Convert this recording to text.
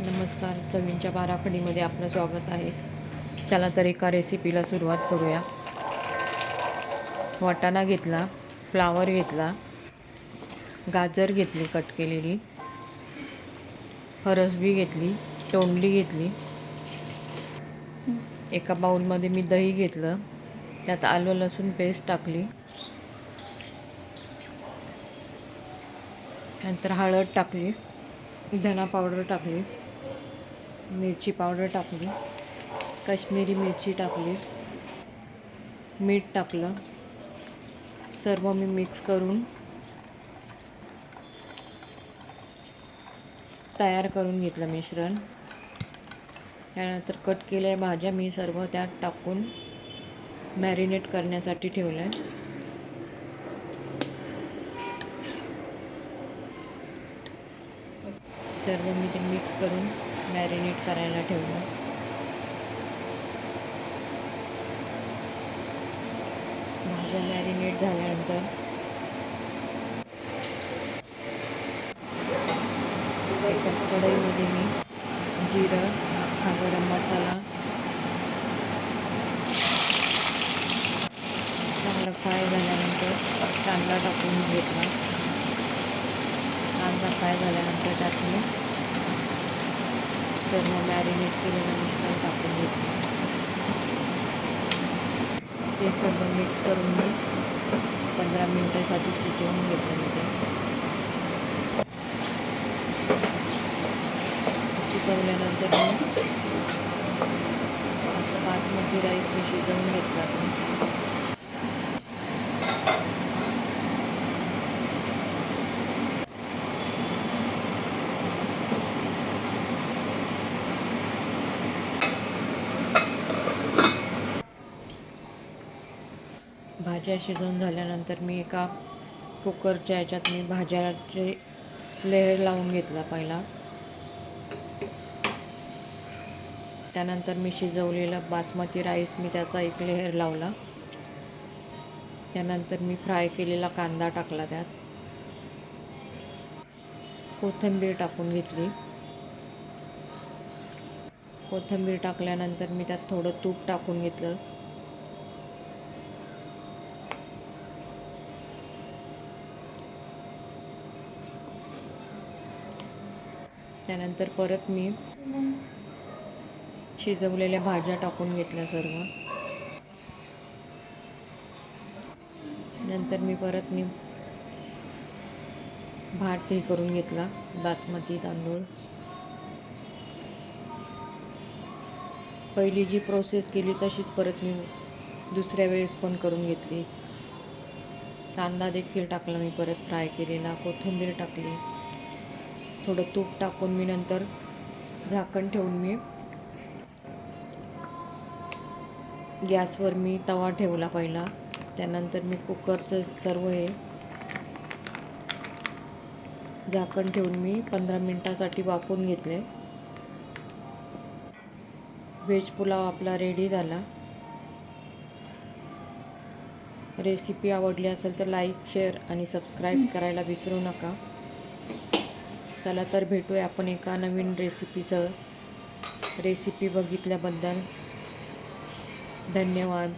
नमस्कार, चवींच्या बाराखडीमध्ये आपलं स्वागत आहे. चला तर एका रेसिपीला सुरुवात करूया. वाटाणा घेतला, फ्लावर घेतला, गाजर घेतली कट केलेली, फरसबी घेतली, तोंडली घेतली. एका बाउलमध्ये मी दही घेतलं, त्यात आलं लसूण पेस्ट टाकली, नंतर हळद टाकली, धना पावडर टाकली, मिरची पावडर टाकली, काश्मीरी मिरची टाकली, मीठ टाकलं. सर्व मी मिक्स करून तयार करून घेतलं मिश्रण. त्यानंतर कट केलेल्या भाज्या मी सर्व त्यात टाकून मॅरिनेट करण्यासाठी ठेवलं आहे. सर्व मी ते मिक्स करून मॅरिनेट करायला ठेवलं. भाज्या मॅरिनेट झाल्यानंतर एका कढईमध्ये मी जिरं, अख्खा गरम मसाला चांगला फ्राय झाल्यानंतर कांदा टाकून घेतला. कांदा फ्राय झाल्यानंतर त्यात मी सर्व मॅरिनेट केलेलं मिश्रण टाकून घेतलं. ते सर्व मिक्स करून मी 15 मिनिटांसाठी शिजवून घेतलं. शिजवल्यानंतर मी आपला बासमती राईस मी शिजवून घेतला. भाज्या शिजवून झाल्यानंतर मी एका कुकरच्या ह्याच्यात मी भाज्याचे लेयर लावून घेतला पहिला. त्यानंतर मी शिजवलेला बासमती राईस मी त्याचा एक लेयर लावला. त्यानंतर मी फ्राय केलेला कांदा टाकला. त्यात कोथिंबीर टाकून घेतली. कोथिंबीर टाकल्यानंतर मी त्यात थोडं तूप टाकून घेतलं. त्यानंतर परत मी शिजवलेल्या भाज्या टाकून घेतल्या सर्व. नंतर मी परत भात हे करून घेतला, बासमती तांदूळ. पहिली जी प्रोसेस केली तशीच परत मी दुसऱ्या वेळेस पण करून घेतली. कांदा देखील टाकला मी परत फ्राय केलेला, कोथिंबीर टाकली, थोडं तूप टाकून मी नंतर झाकण ठेवून मी गॅसवर मी तवा ठेवला पहिला. त्यानंतर मी कुकरचं सर्व हे झाकण ठेवून मी 15 मिनिटासाठी वाफवून घेतले. व्हेज पुलाव आपला रेडी झाला. रेसिपी आवडली असेल तर लाईक, शेअर आणि सबस्क्राईब करायला विसरू नका. चला तर भेटूया आपण एका नवीन रेसिपी बघितल्याबद्दल धन्यवाद.